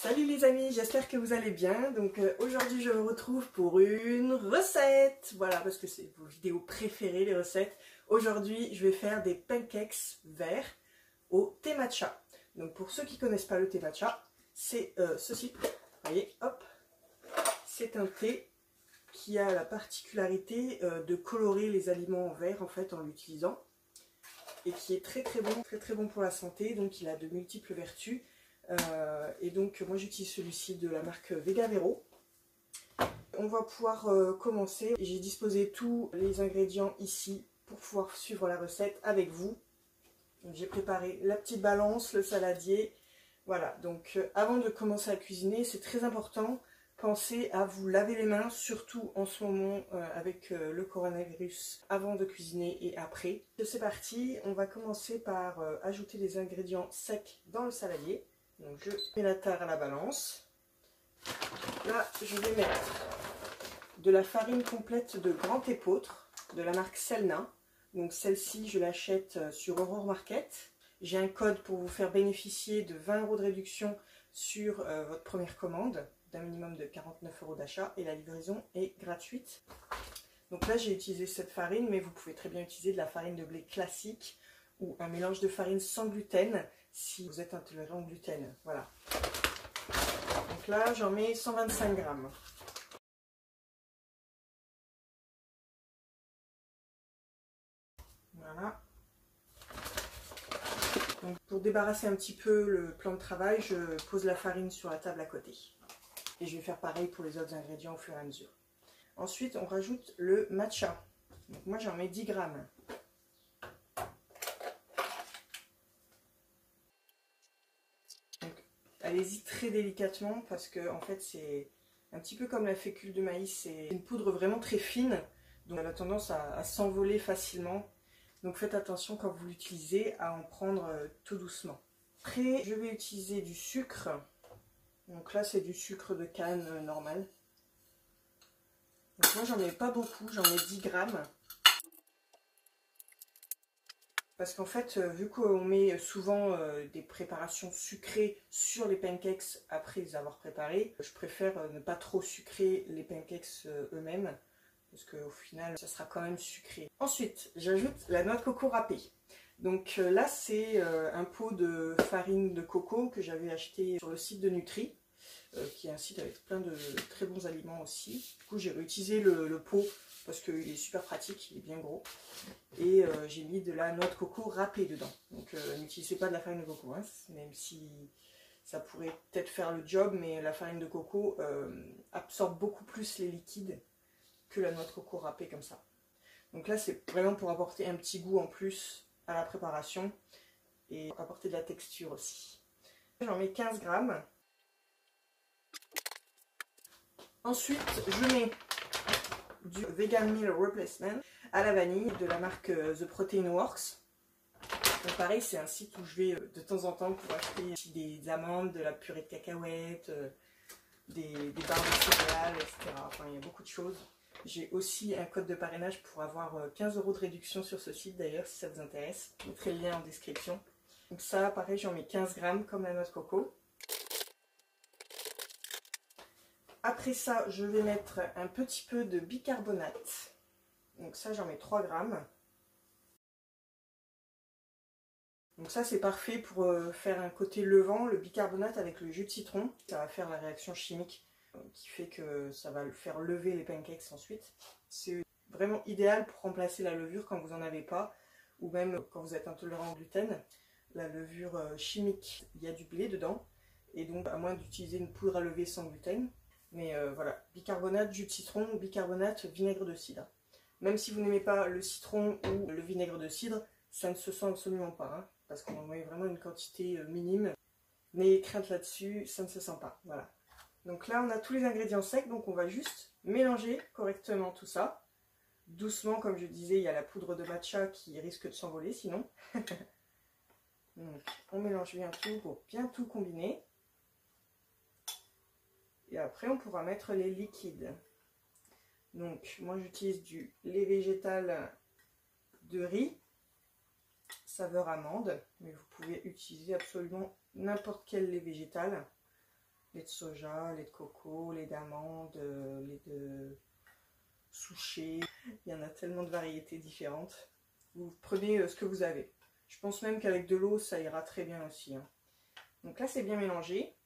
Salut les amis, j'espère que vous allez bien. Donc aujourd'hui je vous retrouve pour une recette. Voilà, parce que c'est vos vidéos préférées, les recettes. Aujourd'hui je vais faire des pancakes verts au thé matcha. Donc pour ceux qui ne connaissent pas le thé matcha, c'est ceci. Vous voyez, hop. C'est un thé qui a la particularité de colorer les aliments en vert en fait en l'utilisant. Et qui est très très bon pour la santé. Donc il a de multiples vertus. Et donc moi j'utilise celui-ci de la marque Vegavero. On va pouvoir commencer. J'ai disposé tous les ingrédients ici pour pouvoir suivre la recette avec vous. J'ai préparé la petite balance, le saladier. Voilà, donc avant de commencer à cuisiner, c'est très important. Pensez à vous laver les mains, surtout en ce moment avec le coronavirus, avant de cuisiner et après. C'est parti, on va commencer par ajouter les ingrédients secs dans le saladier. Donc je mets la tare à la balance. Là, je vais mettre de la farine complète de grand épeautre de la marque Selna. Donc celle-ci, je l'achète sur Aurore Market. J'ai un code pour vous faire bénéficier de 20 € de réduction sur votre première commande, d'un minimum de 49 € d'achat, et la livraison est gratuite. Donc là, j'ai utilisé cette farine, mais vous pouvez très bien utiliser de la farine de blé classique ou un mélange de farine sans gluten si vous êtes intolérant au gluten. Voilà. Donc là, j'en mets 125 grammes. Voilà. Donc pour débarrasser un petit peu le plan de travail, je pose la farine sur la table à côté. Et je vais faire pareil pour les autres ingrédients au fur et à mesure. Ensuite, on rajoute le matcha. Donc moi, j'en mets 10 grammes. Allez-y très délicatement parce que en fait c'est un petit peu comme la fécule de maïs, c'est une poudre vraiment très fine, donc elle a tendance à s'envoler facilement. Donc faites attention quand vous l'utilisez à en prendre tout doucement. Après je vais utiliser du sucre, donc là c'est du sucre de canne normal. Donc moi j'en mets pas beaucoup, j'en mets 10 grammes. Parce qu'en fait, vu qu'on met souvent des préparations sucrées sur les pancakes après les avoir préparés, je préfère ne pas trop sucrer les pancakes eux-mêmes, parce qu'au final, ça sera quand même sucré. Ensuite, j'ajoute la noix de coco râpée. Donc là, c'est un pot de farine de coco que j'avais acheté sur le site de Nutri, qui est un site avec plein de très bons aliments aussi. Du coup, j'ai réutilisé le pot parce qu'il est super pratique, il est bien gros. Et j'ai mis de la noix de coco râpée dedans. Donc n'utilisez pas de la farine de coco, hein, même si ça pourrait peut-être faire le job, mais la farine de coco absorbe beaucoup plus les liquides que la noix de coco râpée comme ça. Donc là, c'est vraiment pour apporter un petit goût en plus à la préparation et apporter de la texture aussi. J'en mets 15 grammes. Ensuite, je mets du Vegan Meal Replacement à la vanille de la marque The Protein Works. Donc pareil, c'est un site où je vais de temps en temps pour acheter des amandes, de la purée de cacahuètes, des barres de céréales, etc. Enfin, il y a beaucoup de choses. J'ai aussi un code de parrainage pour avoir 15 € de réduction sur ce site d'ailleurs, si ça vous intéresse. Je mettrai le lien en description. Donc ça, pareil, j'en mets 15 grammes comme la noix de coco. Après ça, je vais mettre un petit peu de bicarbonate. Donc ça, j'en mets 3 grammes. Donc ça, c'est parfait pour faire un côté levant, le bicarbonate avec le jus de citron. Ça va faire la réaction chimique qui fait que ça va faire lever les pancakes ensuite. C'est vraiment idéal pour remplacer la levure quand vous n'en avez pas, ou même quand vous êtes intolérant au gluten. La levure chimique, il y a du blé dedans, et donc à moins d'utiliser une poudre à lever sans gluten. Mais voilà, bicarbonate, jus de citron, bicarbonate, vinaigre de cidre. Même si vous n'aimez pas le citron ou le vinaigre de cidre, ça ne se sent absolument pas, hein, parce qu'on en met vraiment une quantité minime. Mais crainte là-dessus, ça ne se sent pas. Voilà. Donc là, on a tous les ingrédients secs, donc on va juste mélanger correctement tout ça. Doucement, comme je disais, il y a la poudre de matcha qui risque de s'envoler sinon. Donc, on mélange bien tout pour bien tout combiner. Et après, on pourra mettre les liquides. Donc, moi, j'utilise du lait végétal de riz, saveur amande, mais vous pouvez utiliser absolument n'importe quel lait végétal. lait de soja, lait de coco, lait d'amande, lait de souchet. Il y en a tellement de variétés différentes. Vous prenez ce que vous avez. Je pense même qu'avec de l'eau, ça ira très bien aussi, hein. Donc là, c'est bien mélangé.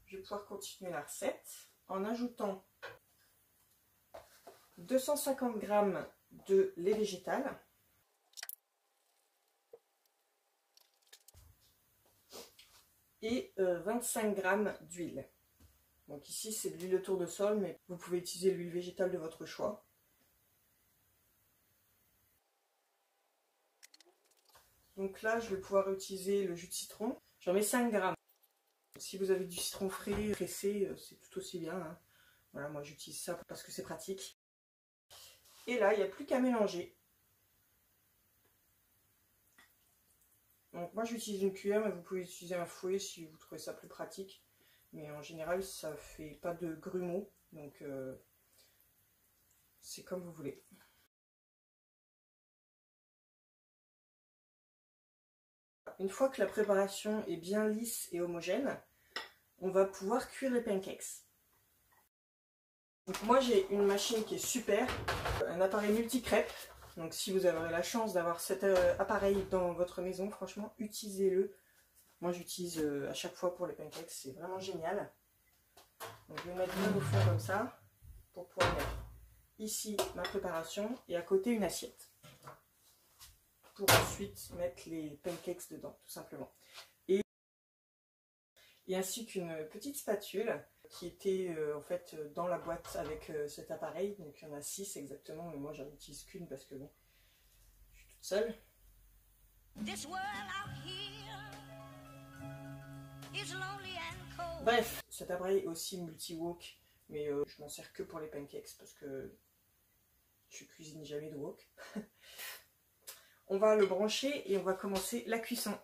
Je vais pouvoir continuer la recette en ajoutant 250 g de lait végétal. Et 25 g d'huile. Donc ici c'est de l'huile de tournesol, mais vous pouvez utiliser l'huile végétale de votre choix. Donc là je vais pouvoir utiliser le jus de citron. J'en mets 5 g. Si vous avez du citron frais, pressé, c'est tout aussi bien, hein. Voilà, moi j'utilise ça parce que c'est pratique. Et là il n'y a plus qu'à mélanger. Donc moi j'utilise une cuillère, mais vous pouvez utiliser un fouet si vous trouvez ça plus pratique. Mais en général ça fait pas de grumeaux, donc c'est comme vous voulez. Une fois que la préparation est bien lisse et homogène, on va pouvoir cuire les pancakes. Donc moi j'ai une machine qui est super, un appareil multi-crêpe. Donc si vous avez la chance d'avoir cet appareil dans votre maison, franchement utilisez-le. Moi j'utilise à chaque fois pour les pancakes, c'est vraiment génial. Donc je vais mettre bien au fond comme ça, pour pouvoir mettre ici ma préparation et à côté une assiette. Pour ensuite mettre les pancakes dedans, tout simplement. Et ainsi qu'une petite spatule qui était en fait dans la boîte avec cet appareil. Donc il y en a 6 exactement, mais moi j'en utilise qu'une parce que bon, je suis toute seule. Bref, cet appareil est aussi multi-wok, mais je m'en sers que pour les pancakes parce que je cuisine jamais de wok. On va le brancher et on va commencer la cuisson.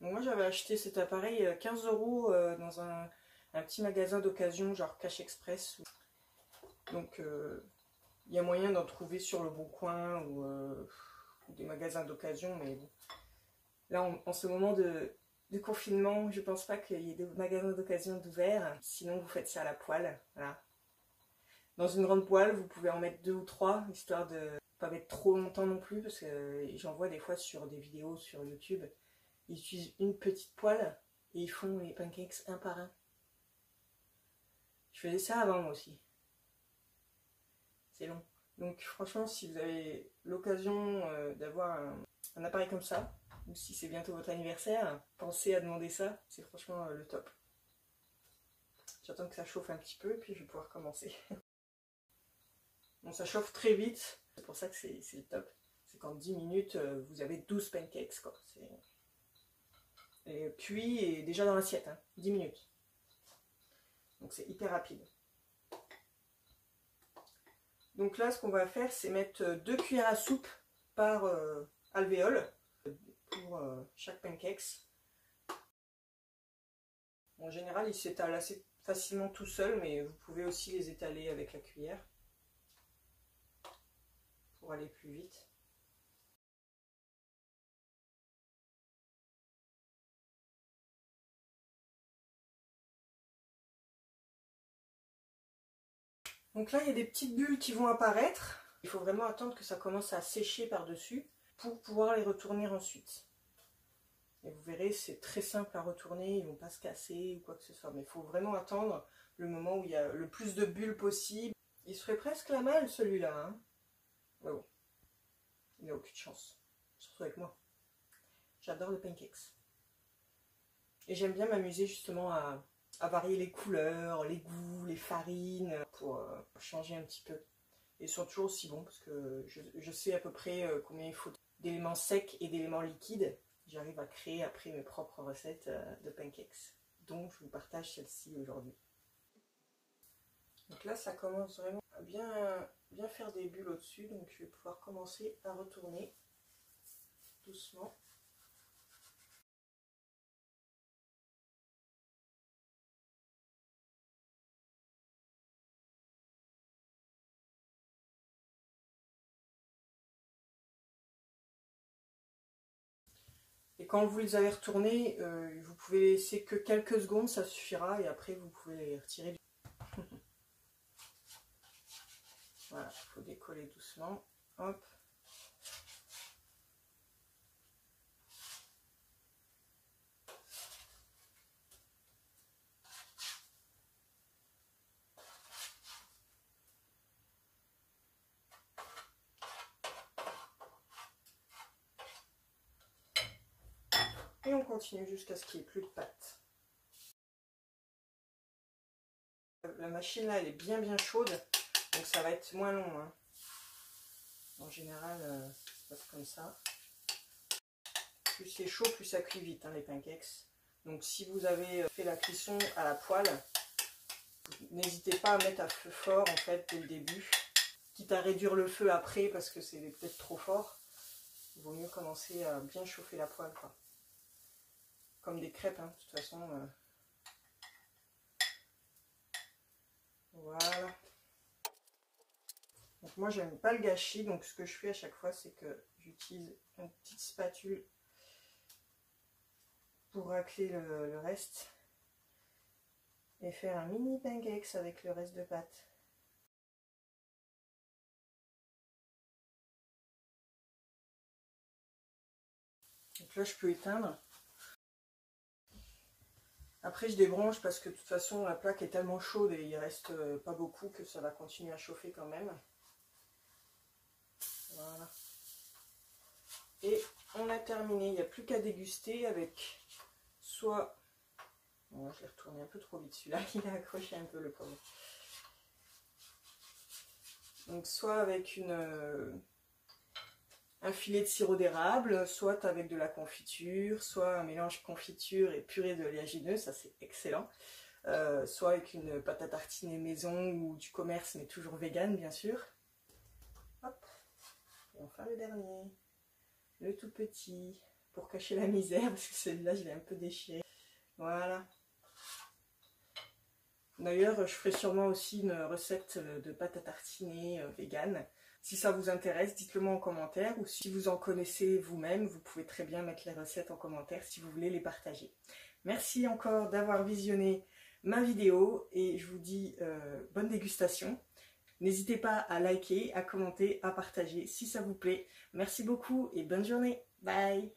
Donc moi j'avais acheté cet appareil 15 € dans un petit magasin d'occasion, genre Cash Express. Donc il y a moyen d'en trouver sur le Bon Coin ou des magasins d'occasion, mais bon. Là en ce moment de confinement, je pense pas qu'il y ait des magasins d'occasion d'ouvert. Sinon vous faites ça à la poêle, voilà. Dans une grande poêle, vous pouvez en mettre 2 ou 3, histoire de pas mettre trop longtemps non plus, parce que j'en vois des fois sur des vidéos sur YouTube. Ils utilisent une petite poêle et ils font les pancakes un par un. Je faisais ça avant moi aussi. C'est long. Donc franchement, si vous avez l'occasion d'avoir un appareil comme ça, ou si c'est bientôt votre anniversaire, pensez à demander ça. C'est franchement le top. J'attends que ça chauffe un petit peu et puis je vais pouvoir commencer. Bon, ça chauffe très vite. C'est pour ça que c'est le top. C'est qu'en 10 minutes, vous avez 12 pancakes, quoi. Et cuit et déjà dans l'assiette, hein, 10 minutes. Donc c'est hyper rapide. Donc là, ce qu'on va faire, c'est mettre 2 cuillères à soupe par alvéole pour chaque pancakes. En général, ils s'étalent assez facilement tout seul, mais vous pouvez aussi les étaler avec la cuillère pour aller plus vite. Donc là, il y a des petites bulles qui vont apparaître. Il faut vraiment attendre que ça commence à sécher par-dessus pour pouvoir les retourner ensuite. Et vous verrez, c'est très simple à retourner, ils ne vont pas se casser ou quoi que ce soit. Mais il faut vraiment attendre le moment où il y a le plus de bulles possible. Il se ferait presque la malle celui-là, hein. Mais bon, il n'a aucune chance. Surtout avec moi. J'adore les pancakes. Et j'aime bien m'amuser justement à varier les couleurs, les goûts, les farines, pour changer un petit peu. Et ils sont toujours aussi bons parce que je sais à peu près combien il faut d'éléments secs et d'éléments liquides. J'arrive à créer après mes propres recettes de pancakes. Donc je vous partage celle-ci aujourd'hui. Donc là ça commence vraiment à bien faire des bulles au-dessus. Donc je vais pouvoir commencer à retourner doucement. Et quand vous les avez retournés, vous pouvez les laisser que quelques secondes, ça suffira, et après vous pouvez les retirer du... Voilà, il faut décoller doucement. Hop. Et on continue jusqu'à ce qu'il n'y ait plus de pâte. La machine là, elle est bien chaude, donc ça va être moins long. Hein. En général, ça se passe comme ça. Plus c'est chaud, plus ça cuit vite, hein, les pancakes. Donc si vous avez fait la cuisson à la poêle, n'hésitez pas à mettre à feu fort en fait dès le début. Quitte à réduire le feu après parce que c'est peut-être trop fort. Il vaut mieux commencer à bien chauffer la poêle, quoi. Comme des crêpes, hein, de toute façon. Voilà. Donc moi j'aime pas le gâchis, donc ce que je fais à chaque fois c'est que j'utilise une petite spatule pour racler le reste et faire un mini pancakes avec le reste de pâte. Donc là je peux éteindre. Après je débranche parce que de toute façon la plaque est tellement chaude et il reste pas beaucoup que ça va continuer à chauffer quand même. Voilà. Et on a terminé, il n'y a plus qu'à déguster avec soit... Bon, je l'ai retourné un peu trop vite celui-là, il a accroché un peu le pauvre. Donc soit avec un filet de sirop d'érable, soit avec de la confiture, soit un mélange confiture et purée d'oléagineux, ça c'est excellent. Soit avec une pâte à tartiner maison ou du commerce, mais toujours vegan bien sûr. Hop. Et enfin le dernier, le tout petit, pour cacher la misère, parce que celui-là je l'ai un peu déchiré. Voilà. D'ailleurs, je ferai sûrement aussi une recette de pâte à tartiner vegan. Si ça vous intéresse, dites-le moi en commentaire, ou si vous en connaissez vous-même, vous pouvez très bien mettre les recettes en commentaire si vous voulez les partager. Merci encore d'avoir visionné ma vidéo et je vous dis bonne dégustation. N'hésitez pas à liker, à commenter, à partager si ça vous plaît. Merci beaucoup et bonne journée. Bye!